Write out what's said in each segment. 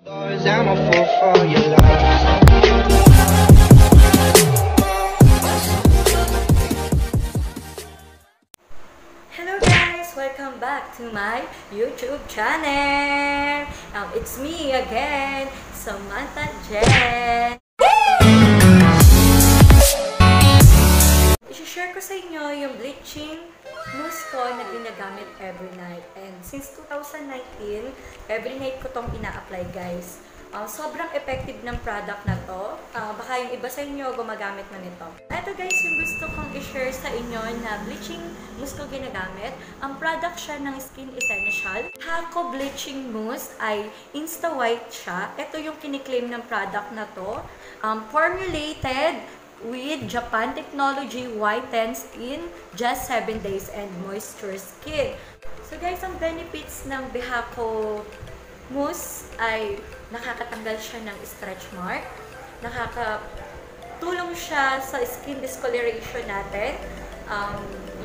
I'm a fool for your love. Hello guys! Welcome back to my YouTube channel! It's me again, Samantha Jen! I-share ko sa inyo yung bleaching mousse ko na ginagamit every night. And since 2019, every night ko tong ina-apply guys. Sobrang effective ng product na to. Baka yung iba sa inyo gumagamit na nito. Ito guys, yung gusto kong i-share sa inyo na bleaching mousse ko ginagamit. Ang product siya ng Skin Essential. Hako Bleaching Mousse ay Insta White siya. Ito yung kiniklaim ng product na to. Formulated with Japan technology, whitens in just 7 days and moisture skin. So guys, ang benefits ng Bihako mousse ay nakakatanggal siya ng stretch mark, nakakatulong siya sa skin discoloration natin,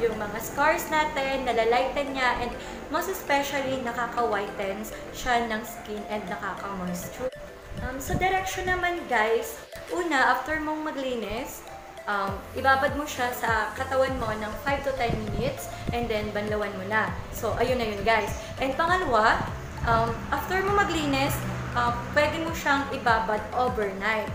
yung mga scars natin, nalalighten niya, and most especially nakaka-whitens siya ng skin and nakaka-moisture. Sa direction naman guys, una, after mong maglinis, ibabad mo siya sa katawan mo ng 5 to 10 minutes and then banlawan mo na. So, ayun na yun guys. And pangalawa, after mo maglinis, pwede mo siyang ibabad overnight.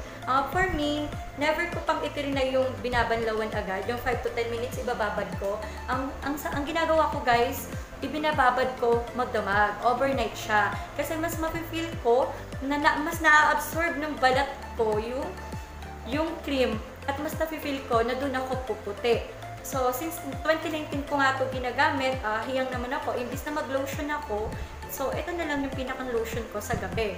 For me, never ko pang itirinay yung binabanlawan agad. Yung 5 to 10 minutes ibababad ko. Ang ginagawa ko guys, ibinababad ko magdamag. Overnight siya. Kasi mas mafe-feel ko na mas na-absorb ng balat ko yung cream. At mas nafe-feel ko na doon ako puputi. So, since 2019 ko nga ito ginagamit, hiyang naman ako, imbis na mag-lotion ako, so ito na lang yung pinakang lotion ko sa gabi.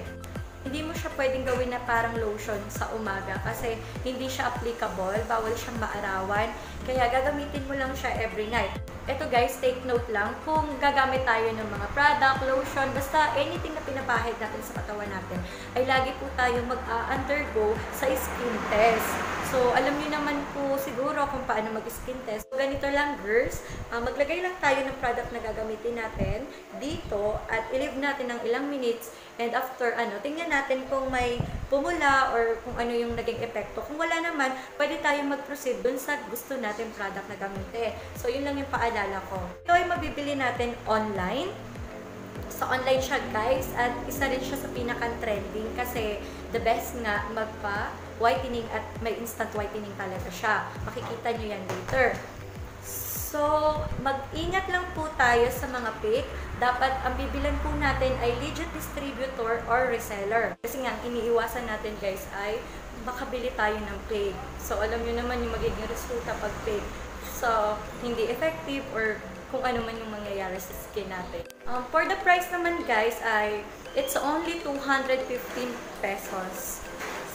Hindi mo siya pwedeng gawin na parang lotion sa umaga kasi hindi siya applicable, bawal siyang maarawan. Kaya gagamitin mo lang siya every night. Ito guys, take note lang, kung gagamit tayo ng mga product, lotion, basta anything na pinapahid natin sa katawan natin, ay lagi po tayong mag-undergo sa skin test. So, alam niyo naman po siguro kung paano mag-skin test. So, ganito lang girls, maglagay lang tayo ng product na gagamitin natin dito at i-leave natin ng ilang minutes. And after, tingnan natin kung may pumula or kung ano yung naging epekto. Kung wala naman, pwede tayong mag-proceed dun sa gusto natin product na gamitin. So, yun lang yung paalala ko. Ito ay mabibili natin online. So, online siya guys. At isa rin siya sa pinaka-trending kasi the best nga magpa-whitening at may instant whitening talaga siya. Makikita nyo yan later. So, mag-ingat lang po tayo sa mga fake. Dapat ang bibilan po natin ay legit distributor or reseller. Kasi nga, ang iniiwasan natin guys ay makabili tayo ng fake. So, alam nyo naman yung magiging resulta pag fake. So, hindi effective or kung ano man yung mangyayari sa skin natin. For the price naman guys ay it's only 215 pesos.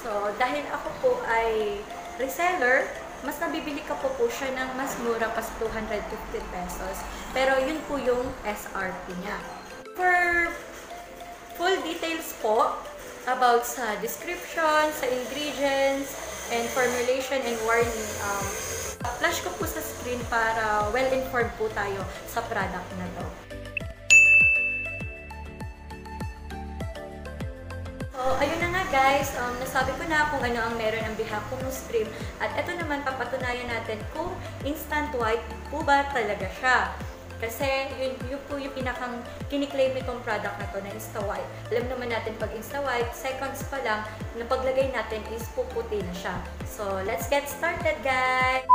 So, dahil ako po ay reseller, mas nabibili ka po siya ng mas mura pa sa 215 pesos. Pero yun po yung SRP niya. For full details po about sa description, sa ingredients, and formulation and warning, flash ko po sa screen para well-informed po tayo sa product na to. So, ayun na nga guys, nasabi ko na kung ano ang meron ng Bihako Mousse Cream. At ito naman, papatunayan natin kung instant white po ba talaga siya. Kasi yun po yung pinakang kiniklaim nitong product na to na Insta White. Alam naman natin pag Insta White, seconds pa lang, na paglagay natin is puputi na siya. So, let's get started guys!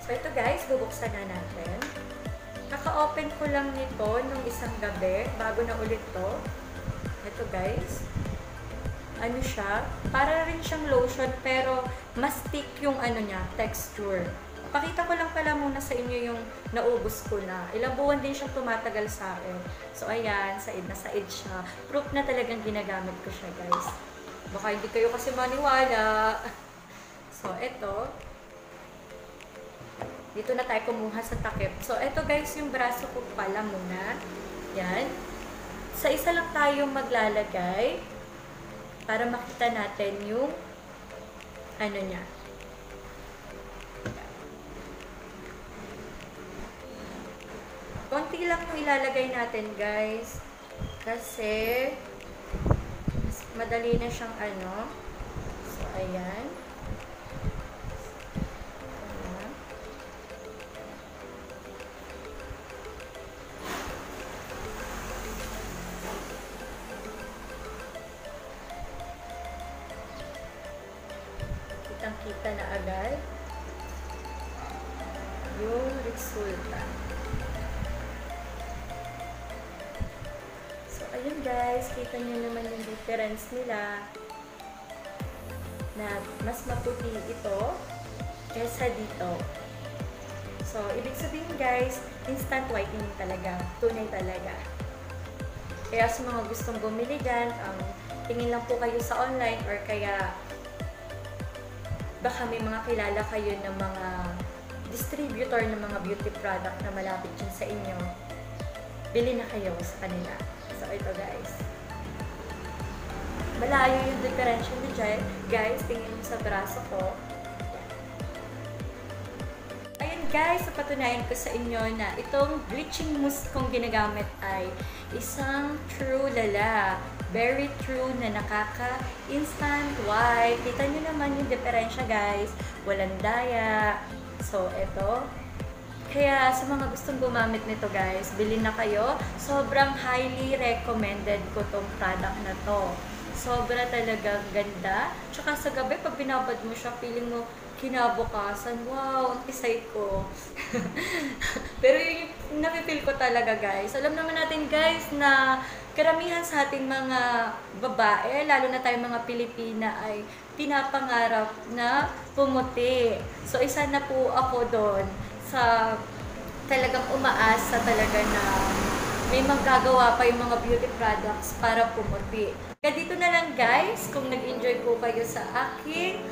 So, ito guys, bubuksan na natin. Naka-open ko lang nito nung isang gabi, bago na ulit to. Ito guys, ano siya, para rin siyang lotion pero mas thick yung niya, texture. Pakita ko lang pala muna sa inyo yung naubos ko na. Ilang buwan din siyang tumatagal sa akin. So ayan, said na said siya. Proof na talagang ginagamit ko siya guys. Baka hindi kayo kasi maniwala. So ito, dito na tayo kumuha sa takip. So ito guys, yung braso ko pala muna. Yan. Sa isa lang tayo maglalagay para makita natin yung niya. Konti lang yung ilalagay natin guys kasi Madali na siyang ano. So, ayan. Ayan. Kitang-kita na agad yung resulta. So, ayun guys, kita nyo naman yung difference nila na mas maputi ito kesa dito. So, ibig sabihin guys, instant whitening talaga. Tunay talaga. Kaya sa mga gustong bumili dyan, tingin lang po kayo sa online or kaya baka may mga kilala kayo ng mga distributor ng mga beauty product na malapit dyan sa inyo. Bili na kayo sa kanila. So, ito guys. Malayo yung differential na dyan. Guys, tingin mo sa braso ko. Ayun guys, so patunayan ko sa inyo na itong bleaching mousse kong ginagamit ay isang true lala. Very true na nakaka-instant white. Kita nyo naman yung diferensya guys. Walang daya. So, ito. Kaya sa mga gustong gumamit nito guys, bilhin na kayo. Sobrang highly recommended ko tong product na to. Sobra talaga ganda. Tsaka sa gabi, pag binabad mo siya, feeling mo kinabukasan. Wow, ang tisay ko. Pero yung napipil ko talaga guys. Alam naman natin guys na karamihan sa ating mga babae, lalo na tayong mga Pilipina, ay pinapangarap na pumuti. So, isa na po ako doon sa talagang umaasa talaga na may magagawa pa yung mga beauty products para pumuti. Kaya dito na lang guys, kung nag-enjoy po kayo sa aking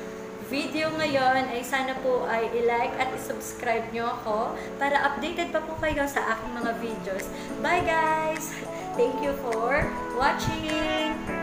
video ngayon, ay sana po ay i-like at i-subscribe nyo ako para updated pa po kayo sa aking mga videos. Bye guys! Thank you for watching!